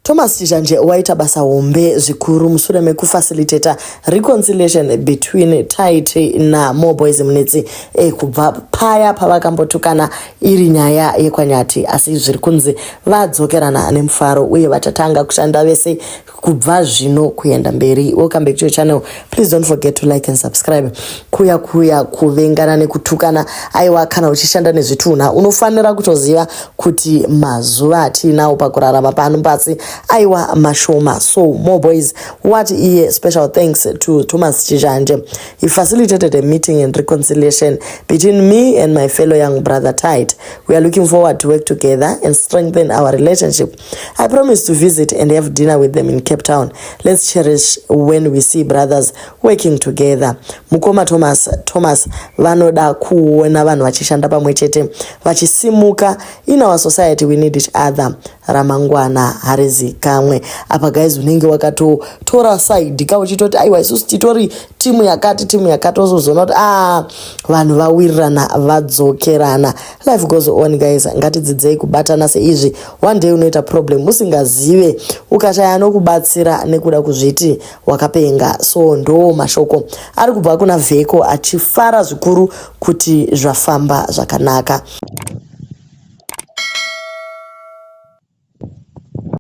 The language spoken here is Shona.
Thomas chizhanje waita basa hombe zvikuru mushure mekufacilitata reconciliation between Tytie naMoreboys munetsi kubva paya pavakambotukana iri nyaya yekwanyati, asi zviri kunzi vadzokerana nemufaro uye vachatanga kushanda vese kubva zvino kuenda mberi. Welcome back to your channel. Please don't forget to like and subscribe. Kuya kuvengana nekutukana aiwa kana uchishanda nezvitunha unofanira kutoziva kuti mazuva atinawo pakurarama pano pasi aiwa mashoma. So Moreboys, what a special thanks to Thomas chizhanje. He facilitated a meeting and reconciliation between me and my fellow young brother Tytie. We are looking forward to work together and strengthen our relationship. I promise to visit and have dinner with them in Cape Town. Let's cherish when we see brothers working together. Mukoma Thomas vanoda kuona vanhu vachishanda pamwe chete vachisimuka. In our society we need each other. Ramangwana harizi kamwe. Apa guys unenge wakatotora side ka uchitoti aiwa isusu titori timu yakati ozozona kuti vanhu vawirirana vadzokerana. Life goes on guys, ngatidzidzei kubatana seizvi. One day unoita problem usingazive ukashaya nokubatsira nekuda kuzviti wakapenga. So ndo mashoko ari kubva kuna Vheko achifara zvikuru kuti zvafamba zvakanaka.